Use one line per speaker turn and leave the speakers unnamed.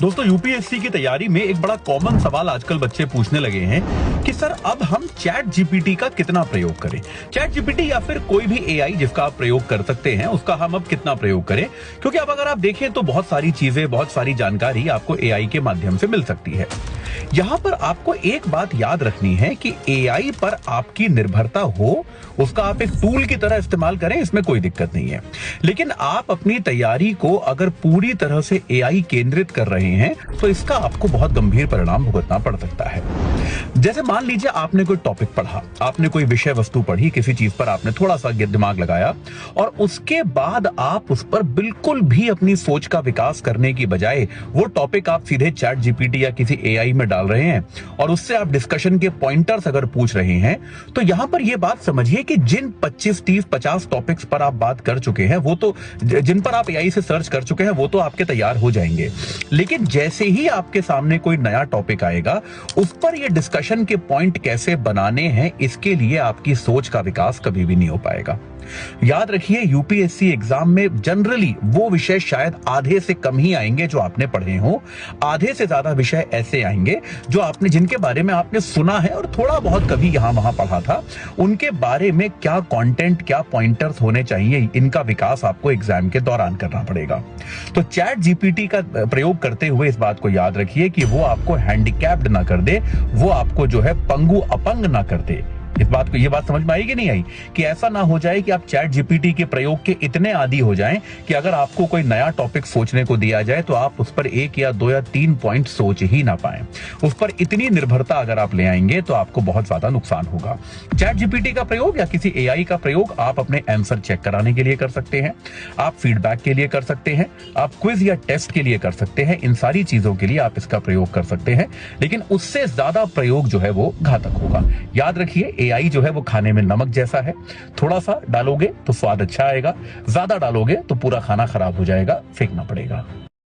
दोस्तों, यूपीएससी की तैयारी में एक बड़ा कॉमन सवाल आजकल बच्चे पूछने लगे हैं कि सर अब हम चैट जीपीटी का कितना प्रयोग करें। चैट जीपीटी या फिर कोई भी एआई जिसका आप प्रयोग कर सकते हैं उसका हम अब कितना प्रयोग करें, क्योंकि अब अगर आप देखें तो बहुत सारी चीजें, बहुत सारी जानकारी आपको एआई के माध्यम से मिल सकती है। यहां पर आपको एक बात याद रखनी है कि एआई पर आपकी निर्भरता हो, उसका आप एक टूल की तरह इस्तेमाल करें, इसमें कोई दिक्कत नहीं है। लेकिन आप अपनी तैयारी को अगर पूरी तरह से एआई केंद्रित कर रहे हैं तो इसका आपको बहुत गंभीर परिणाम भुगतना पड़ सकता है। जैसे मान लीजिए आपने कोई टॉपिक पढ़ा, आपने कोई विषय वस्तु पढ़ी, किसी चीज पर आपने थोड़ा सा दिमाग लगाया और उसके बाद आप उस पर बिल्कुल भी अपनी सोच का विकास करने की बजाय वो टॉपिक आप सीधे चैट जीपीटी या किसी एआई में डाल रहे हैं और उससे आप डिस्कशन के पॉइंटर्स अगर पूछ रहे हैं, तो यहां पर यह बात समझिए कि जिन 25, 30, 50 टॉपिक्स पर आप बात कर चुके हैं, वो तो जिन पर आप एआई से सर्च कर चुके हैं वो तो आपके तैयार हो जाएंगे। लेकिन जैसे ही आपके सामने कोई नया टॉपिक आएगा, उस पर ये डिस्कशन के पॉइंट कैसे बनाने हैं, इसके लिए आपकी सोच का विकास कभी भी नहीं हो पाएगा। याद रखिए, यूपीएससी एग्जाम में जनरली वो विषय शायद आधे से कम ही आएंगे जो आपने पढ़े हो। आधे से ज्यादा विषय ऐसे आएंगे जो आपने, जिनके बारे में आपने सुना है और थोड़ा बहुत कभी यहां वहां पढ़ा था। उनके बारे में क्या कंटेंट, क्या पॉइंटर्स होने चाहिए, इनका विकास आपको एग्जाम के दौरान करना पड़ेगा। तो चैट जीपीटी का प्रयोग करते हुए इस बात को याद रखिए कि वो आपको हैंडीकैप्ड ना कर दे, वो आपको जो है पंगु अपंग ना कर दे। ये बात समझ में आई कि नहीं आई, कि ऐसा ना हो जाए कि आप चैट जीपीटी के प्रयोग के इतने आदी हो जाएं कि अगर आपको कोई नया टॉपिक सोचने को दिया जाए तो आप उस पर 1 या 2 या 3 पॉइंट सोच ही ना पाएं। उस पर इतनी निर्भरता अगर आप ले आएंगे तो आपको बहुत ज्यादा नुकसान होगा। चैट जीपीटी का प्रयोग या किसी एआई का प्रयोग आप अपने आंसर चेक कराने के लिए कर सकते हैं, आप फीडबैक के लिए कर सकते हैं, आप क्विज या टेस्ट के लिए कर सकते हैं। इन सारी चीजों के लिए आप इसका प्रयोग कर सकते हैं, लेकिन उससे ज्यादा प्रयोग जो है वो घातक होगा। याद रखिए, एआई जो है वो खाने में नमक जैसा है, थोड़ा सा डालोगे तो स्वाद अच्छा आएगा, ज्यादा डालोगे तो पूरा खाना खराब हो जाएगा, फेंकना पड़ेगा।